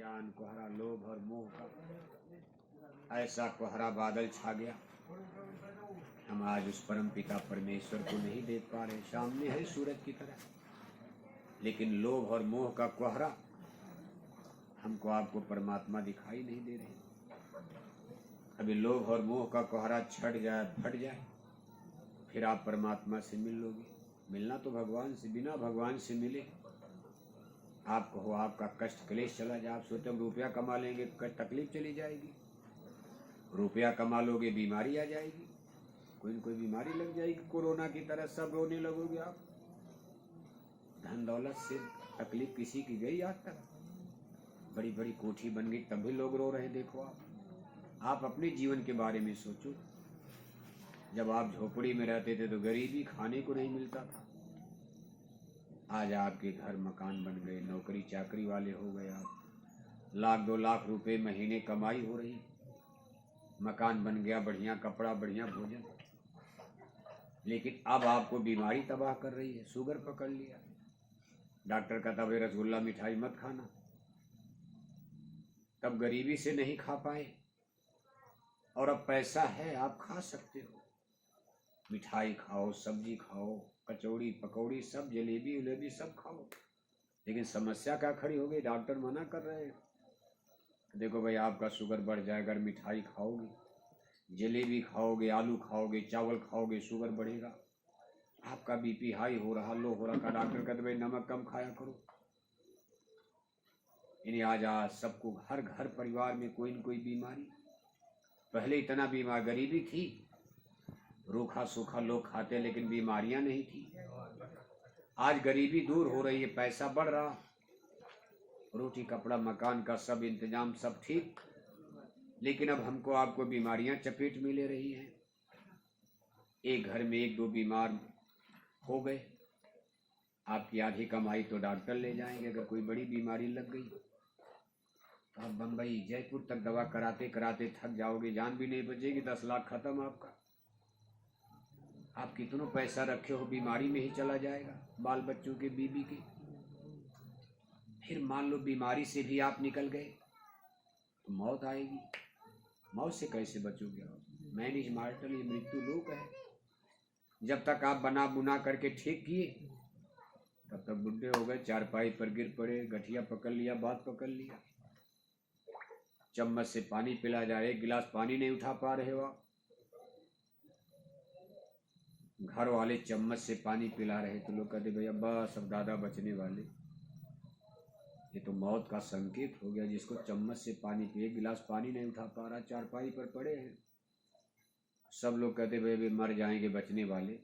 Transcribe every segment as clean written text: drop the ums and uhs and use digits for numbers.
अज्ञान कोहरा, लोभ और मोह का ऐसा कोहरा बादल छा गया। हम आज उस परम पिता परमेश्वर को नहीं देख पा रहे। सामने है सूरज की तरह, लेकिन लोभ और मोह का कोहरा हमको आपको परमात्मा दिखाई नहीं दे रहे। अभी लोभ और मोह का कोहरा छट जाए, फट जाए, फिर आप परमात्मा से मिल लोगे। मिलना तो भगवान से, बिना भगवान से मिले आप कहो आपका कष्ट क्लेश चला जाए। आप सोचते हम रुपया कमा लेंगे, तकलीफ चली जाएगी। रुपया कमा लोगे, बीमारी आ जाएगी, कोई न कोई बीमारी लग जाएगी। कोरोना की तरह सब रोने लगोगे आप। धन दौलत से तकलीफ किसी की गई आज तक? बड़ी बड़ी कोठी बन गई तब भी लोग रो रहे। देखो आप अपने जीवन के बारे में सोचो। जब आप झोपड़ी में रहते थे तो गरीबी, खाने को नहीं मिलता था। आज आपके घर मकान बन गए, नौकरी चाकरी वाले हो गए आप, 1-2 लाख रुपए महीने कमाई हो रही, मकान बन गया, बढ़िया कपड़ा, बढ़िया भोजन। लेकिन अब आपको बीमारी तबाह कर रही है। शुगर पकड़ लिया, डॉक्टर कहता भाई रसगुल्ला मिठाई मत खाना। तब गरीबी से नहीं खा पाए और अब पैसा है, आप खा सकते हो। मिठाई खाओ, सब्जी खाओ, कचौड़ी पकौड़ी सब, जलेबी उलेबी सब खाओ। लेकिन समस्या क्या खड़ी हो गई? डॉक्टर मना कर रहे हैं, देखो भाई आपका शुगर बढ़ जाएगा। अगर मिठाई खाओगे, जलेबी खाओगे, आलू खाओगे, चावल खाओगे, शुगर बढ़ेगा। आपका बीपी हाई हो रहा, लो हो रहा। डॉक्टर कहते भाई नमक कम खाया करो। यानी आज सबको हर घर परिवार में कोई न कोई बीमारी। पहले इतना बीमार गरीबी थी, रूखा सूखा लोग खाते, लेकिन बीमारियां नहीं थी। आज गरीबी दूर हो रही है, पैसा बढ़ रहा, रोटी कपड़ा मकान का सब इंतजाम सब ठीक, लेकिन अब हमको आपको बीमारियां चपेट में ले रही हैं। एक घर में 1-2 बीमार हो गए, आपकी आधी कमाई तो डॉक्टर ले जाएंगे। अगर कोई बड़ी बीमारी लग गई तो आप बम्बई जयपुर तक दवा कराते कराते थक जाओगे, जान भी नहीं बचेगी, 10 लाख खत्म आपका। आप कितनों पैसा रखे हो बीमारी में ही चला जाएगा, बाल बच्चों के, बीबी के। फिर मान लो बीमारी से भी आप निकल गए तो मौत आएगी। मौत से कैसे बचोगे आप? मैन इज मॉर्टल, ये मृत्यु लोक है। जब तक आप बना बुना करके ठीक किए तब तक बुढ़े हो गए, चारपाई पर गिर पड़े, गठिया पकड़ लिया, बात पकड़ लिया। चम्मच से पानी पिला जा रहे, 1 गिलास पानी नहीं उठा पा रहे हो आप। घर वाले चम्मच से पानी पिला रहे तो लोग कहते भैया बस अब दादा बचने वाले। ये तो मौत का संकेत हो गया। जिसको चम्मच से पानी पिए, 1 गिलास पानी नहीं उठा पा रहा, चारपाई पर पड़े हैं। सब लोग कहते भाई मर जाएंगे, बचने वाले।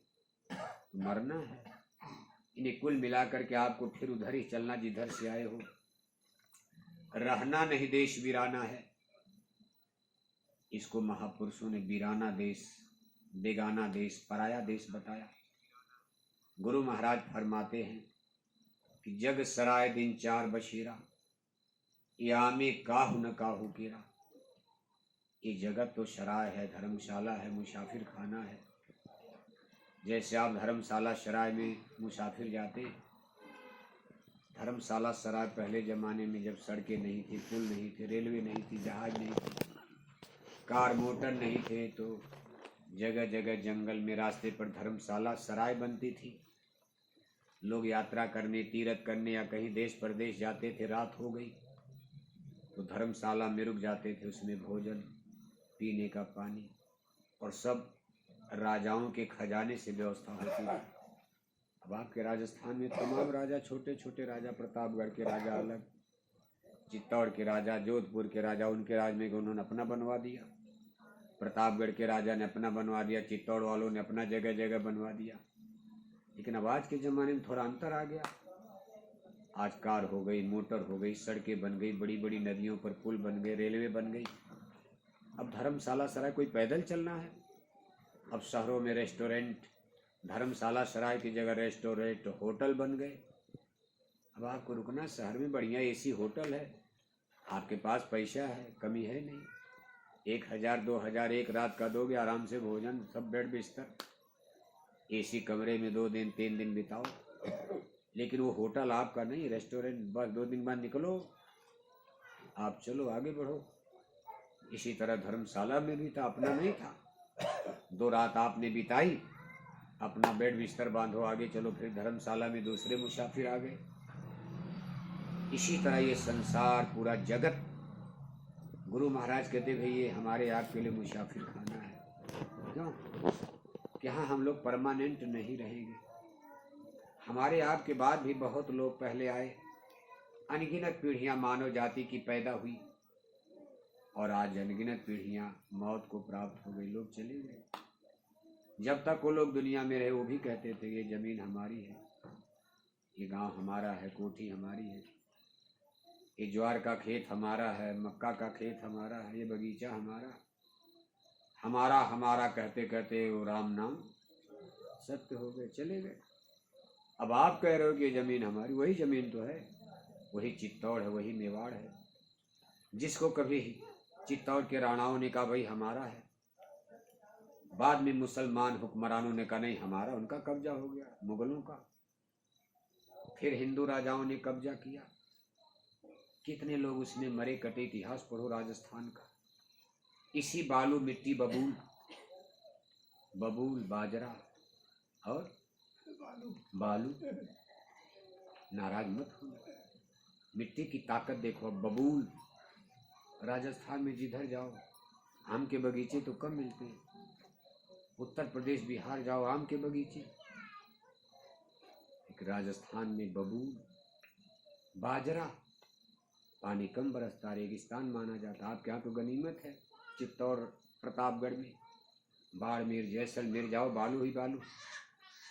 मरना है। इन्हें कुल मिला करके आपको फिर उधर ही चलना जिधर से आए हो। रहना नहीं देश वीराना है। इसको महापुरुषों ने वीराना देश, बेगाना देश, पराया देश बताया। गुरु महाराज फरमाते हैं कि जग सराय दिन 4 बछेरा, यामे काहू न काहू केरा। ये जगत तो सराय है, धर्मशाला है, मुसाफिर खाना है। जैसे आप धर्मशाला सराय में मुसाफिर जाते, धर्मशाला सराय पहले ज़माने में जब सड़कें नहीं थी, पुल नहीं थे, रेलवे नहीं थी, जहाज नहीं थे, कार मोटर नहीं थे, तो जगह जगह जंगल में रास्ते पर धर्मशाला सराय बनती थी। लोग यात्रा करने, तीर्थ करने या कहीं देश प्रदेश जाते थे, रात हो गई तो धर्मशाला में रुक जाते थे। उसमें भोजन, पीने का पानी और सब राजाओं के खजाने से व्यवस्था होती थी। अब आपके राजस्थान में तमाम राजा, छोटे छोटे राजा, प्रतापगढ़ के राजा अलग, चित्तौड़ के राजा, जोधपुर के राजा, उनके राज में उन्होंने अपना बनवा दिया। प्रतापगढ़ के राजा ने अपना बनवा दिया, चित्तौड़ वालों ने अपना जगह जगह बनवा दिया। लेकिन अब आज के ज़माने में थोड़ा अंतर आ गया। आज कार हो गई, मोटर हो गई, सड़कें बन गई, बड़ी बड़ी नदियों पर पुल बन गए, रेलवे बन गई। अब धर्मशाला सराय कोई पैदल चलना है। अब शहरों में रेस्टोरेंट, धर्मशाला सराय की जगह रेस्टोरेंट, होटल बन गए। अब आपको रुकना शहर में, बढ़िया एसी होटल है, आपके पास पैसा है, कमी है नहीं। 1000-2000 एक रात का दोगे, आराम से भोजन, सब बेड बिस्तर, एसी कमरे में 2 दिन 3 दिन बिताओ। लेकिन वो होटल आपका नहीं, रेस्टोरेंट, बस 2 दिन बाद निकलो। आप चलो आगे बढ़ो। इसी तरह धर्मशाला में भी था, अपना नहीं था। 2 रात आपने बिताई, अपना बेड बिस्तर बांधो, आगे चलो। फिर धर्मशाला में दूसरे मुसाफिर आ गए। इसी तरह ये संसार, पूरा जगत, गुरु महाराज कहते भाई ये हमारे आपके लिए मुसाफिर खाना है। क्यों? कि हाँ हम लोग परमानेंट नहीं रहेंगे। हमारे आपके बाद भी बहुत लोग पहले आए, अनगिनत पीढ़ियां मानव जाति की पैदा हुई, और आज अनगिनत पीढ़ियां मौत को प्राप्त हो गई, लोग चले गए। जब तक वो लोग दुनिया में रहे वो भी कहते थे ये जमीन हमारी है, ये गांव हमारा है, कोठी हमारी है, ये ज्वार का खेत हमारा है, मक्का का खेत हमारा है, ये बगीचा हमारा। हमारा हमारा कहते कहते वो राम नाम सत्य हो गए, चले गए। अब आप कह रहे हो कि ये जमीन हमारी, वही जमीन तो है, वही चित्तौड़ है, वही मेवाड़ है। जिसको कभी चित्तौड़ के राणाओं ने कहा भाई हमारा है, बाद में मुसलमान हुक्मरानों ने कहा नहीं हमारा, उनका कब्जा हो गया, मुगलों का। फिर हिंदू राजाओं ने कब्जा किया, कितने लोग उसमें मरे कटे, इतिहास पढ़ो राजस्थान का। इसी बालू मिट्टी, बबूल, बबूल बाजरा और बालू, नाराज मत हो, मिट्टी की ताकत देखो। बबूल, राजस्थान में जिधर जाओ आम के बगीचे तो कम मिलते हैं, उत्तर प्रदेश बिहार जाओ आम के बगीचे, एक राजस्थान में बबूल, बाजरा, पानी कम बरसता, रेगिस्तान माना जाता। आपके यहाँ तो गनीमत है, चित्तौड़ प्रतापगढ़ में, बाड़मेर जैसलमेर जाओ बालू ही बालू।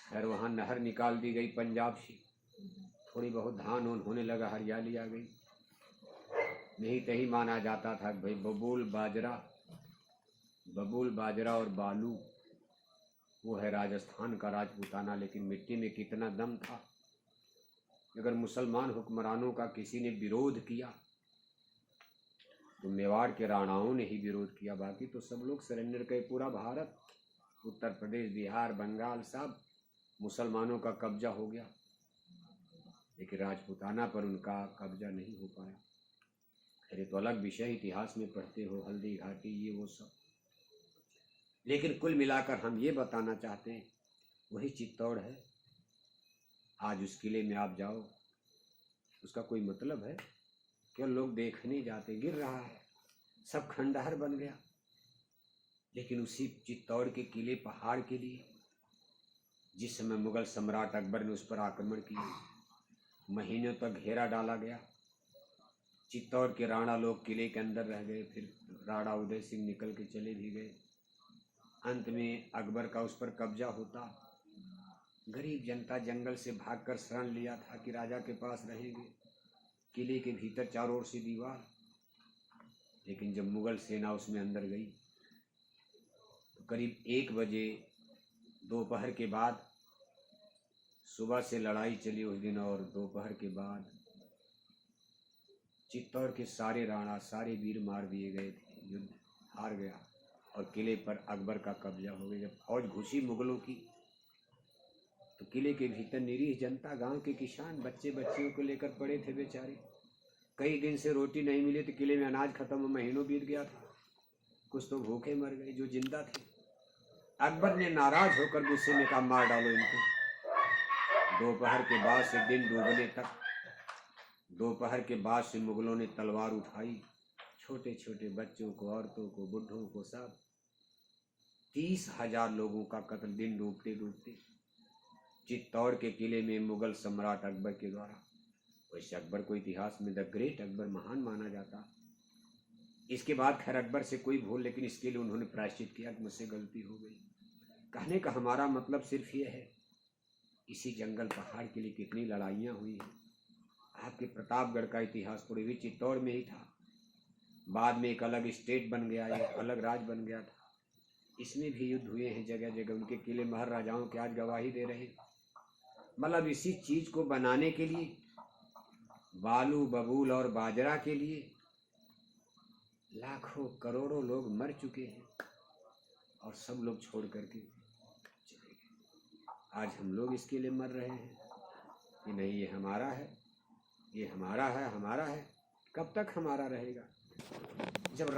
खैर वहाँ नहर निकाल दी गई पंजाब से, थोड़ी बहुत धान ओन होने लगा, हरियाली आ गई। नहीं तही माना जाता था भाई बबूल बाजरा और बालू वो है राजस्थान का राजपूताना। लेकिन मिट्टी में कितना दम था। अगर मुसलमान हुक्मरानों का किसी ने विरोध किया तो मेवाड़ के राणाओं ने ही विरोध किया, बाकी तो सब लोग सरेंडर करे। पूरा भारत, उत्तर प्रदेश, बिहार, बंगाल, सब मुसलमानों का कब्जा हो गया, लेकिन राजपूताना पर उनका कब्जा नहीं हो पाया। अरे तो अलग विषय, इतिहास में पढ़ते हो, हल्दी घाटी ये वो सब। लेकिन कुल मिलाकर हम ये बताना चाहते हैं वही चित्तौड़ है। आज उस किले में आप जाओ, उसका कोई मतलब है? क्यों लोग देखने जाते, गिर रहा है, सब खंडहर बन गया। लेकिन उसी चित्तौड़ के किले, पहाड़ के लिए जिस समय मुगल सम्राट अकबर ने उस पर आक्रमण किया, महीनों तक घेरा डाला गया। चित्तौड़ के राणा लोग किले के अंदर रह गए, फिर राणा उदय सिंह निकल के चले भी गए। अंत में अकबर का उस पर कब्जा होता। गरीब जनता जंगल से भागकर शरण लिया था कि राजा के पास रहेंगे। किले के भीतर चारों ओर से दीवार। लेकिन जब मुगल सेना उसमें अंदर गई तो करीब 1 बजे दोपहर के बाद, सुबह से लड़ाई चली उस दिन, और दोपहर के बाद चित्तौड़ के सारे राणा, सारे वीर मार दिए गए थे। युद्ध हार गया और किले पर अकबर का कब्जा हो गया। जब फौज घुसी मुगलों की तो किले के भीतर निरीह जनता, गांव के किसान, बच्चे बच्चियों को लेकर पड़े थे बेचारे। कई दिन से रोटी नहीं मिली तो किले में अनाज खत्म, महीनों बीत गया था। कुछ तो भूखे मर गए जो जिंदा थे। अकबर ने नाराज होकर गुस्से में कहा मार डालो इनको। दोपहर के बाद से दिन डूबने तक, दोपहर के बाद से मुगलों ने तलवार उठाई, छोटे छोटे बच्चों को, औरतों को, बुढ़ों को, सब 30,000 लोगों का कत्ल दिन डूबते डूबते चित्तौड़ के किले में मुगल सम्राट अकबर के द्वारा। वैसे अकबर को इतिहास में द ग्रेट अकबर, महान माना जाता। इसके बाद खैर अकबर से कोई भूल, लेकिन इसके लिए उन्होंने प्रायश्चित किया कि मुझसे गलती हो गई। कहने का हमारा मतलब सिर्फ ये है, इसी जंगल पहाड़ के लिए कितनी लड़ाइयाँ हुई हैं। आपके प्रतापगढ़ का इतिहास पूरे भी चित्तौड़ में ही था। बाद में एक अलग स्टेट बन गया, एक अलग राज बन गया था। इसमें भी युद्ध हुए हैं जगह जगह। उनके किले महर राजाओं के आज गवाही दे रहे हैं। मतलब इसी चीज को बनाने के लिए, बालू, बबूल और बाजरा के लिए लाखों करोड़ों लोग मर चुके हैं और सब लोग छोड़ करके चले गए। आज हम लोग इसके लिए मर रहे हैं कि नहीं ये हमारा है, ये हमारा है, हमारा है। कब तक हमारा रहेगा? जब